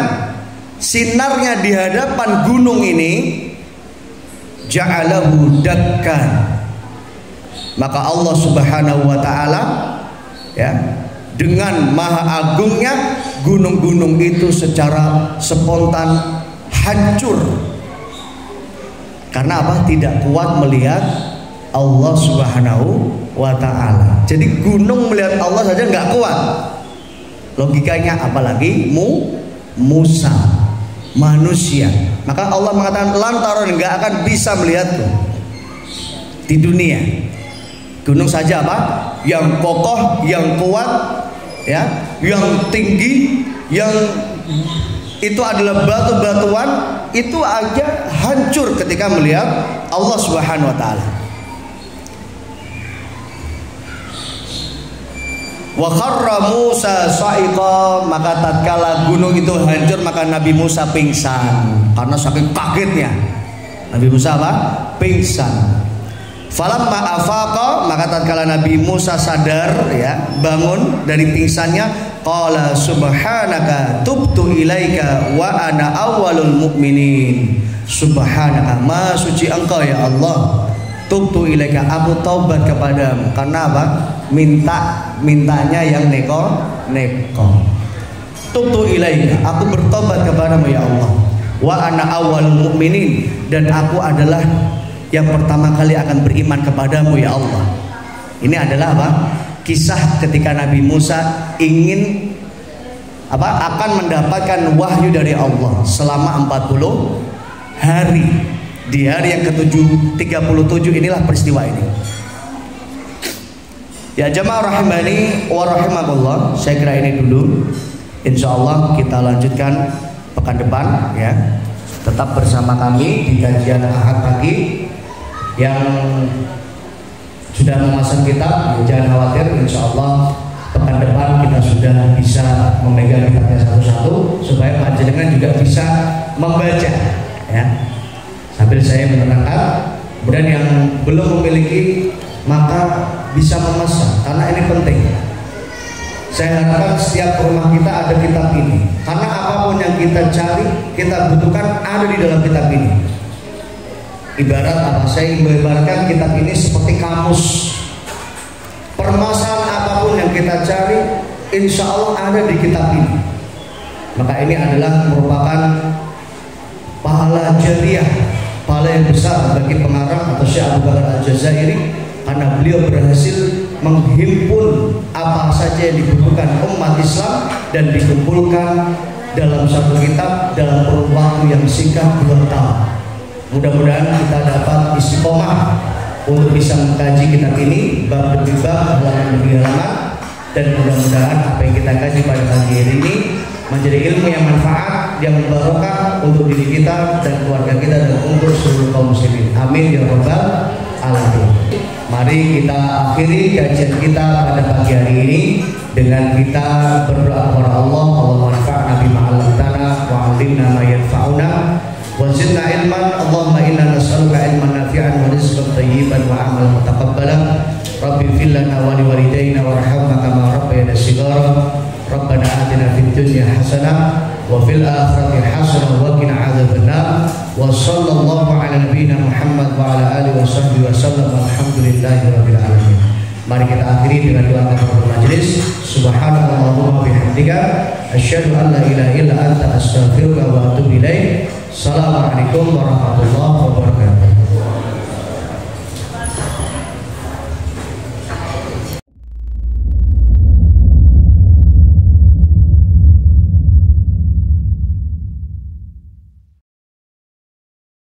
sinarnya di hadapan gunung ini, ja'alahu dakkan, maka Allah Subhanahu wa taala ya, dengan maha agungnya gunung-gunung itu secara spontan hancur. Karena apa? Tidak kuat melihat Allah Subhanahu wa ta'ala. Jadi gunung melihat Allah saja nggak kuat. Logikanya apalagi Musa, manusia. Maka Allah mengatakan lantaran nggak akan bisa melihatku di dunia. Gunung saja apa? Yang kokoh, yang kuat, ya, yang tinggi, yang itu adalah batu-batuan, itu aja hancur ketika melihat Allah Subhanahu wa taala. Wa kharra Musa sa'iqa, maka tatkala gunung itu hancur maka Nabi Musa pingsan karena saking kagetnya. Nabi Musa apa? Pingsan. Falamma afaqa, maka tatkala Nabi Musa sadar ya, bangun dari pingsannya, qala subhanaka tubtu ilaika wa ana awwalul mu'minin. Subhanaka, maha suci engkau ya Allah. Tubtu ilaika, aku taubat kepadamu. Karena apa? Mintanya yang neko. Tubtu ilaika, aku bertobat kepadamu ya Allah. Wa ana awwalul mu'minin, dan aku adalah yang pertama kali akan beriman kepadamu ya Allah. Ini adalah apa? Kisah ketika Nabi Musa ingin apa? Akan mendapatkan wahyu dari Allah selama 40 hari. Di hari yang ke-37 inilah peristiwa ini. Ya jamaah rahimani wa rahimakumullah, saya kira ini dulu. Insya Allah kita lanjutkan pekan depan ya. Tetap bersama kami di kajian Ahad pagi. Yang sudah memasang kitab, jangan khawatir, insya Allah pekan depan kita sudah bisa memegang kitabnya satu-satu supaya panjenengan juga bisa membaca ya, sambil saya menerangkan. Kemudian yang belum memiliki maka bisa memesan, karena ini penting. Saya harapkan setiap rumah kita ada kitab ini, karena apapun yang kita cari, kita butuhkan ada di dalam kitab ini. Ibarat apa? Saya ibaratkan kitab ini seperti kamus. Permasalahan apapun yang kita cari, insya Allah ada di kitab ini. Maka ini adalah merupakan pahala jariah, pahala yang besar bagi pengarang atau Syekh Abu Bakar Al-Jazairi, karena beliau berhasil menghimpun apa saja yang dibutuhkan umat Islam dan dikumpulkan dalam satu kitab dalam kurun waktu yang singkat 2 tahun. Mudah-mudahan kita dapat istiqomah untuk bisa mengkaji kitab ini bab demi bab, halaman demi halaman, dan mudah-mudahan apa yang kita kaji pada pagi hari ini menjadi ilmu yang manfaat, yang barokah untuk diri kita dan keluarga kita dan untuk seluruh kaum muslimin. Amin ya rabbal alamin. Mari kita akhiri kajian kita pada pagi hari ini dengan kita berdoa kepada Allah. Allahumma anfa'na bima 'allamtana wa 'allimna ma yanfa'una wa zidna ilman. Allahumma inna nas'aluka ilman nafi'an wa rizqan thayyiban wa 'amalan mutaqabbalan. Rabbi ighfir lana wa liwalidayna warhamna kama rabbayana shighara. Rabbana atina fid dunya hasanah wa fil akhirati hasanah wa qina adzabannar. Wa sallallahu ala nabiyyina Muhammad wa ala alihi wa sahbihi wa sallam. Alhamdulillahirabbil alamin. Mari kita akhiri dengan doa kafaratul majelis. Subhanallahumma bihamdika asyhadu an la ilaha illa anta astaghfiruka wa atubu ilaik. Assalamualaikum warahmatullahi wabarakatuh.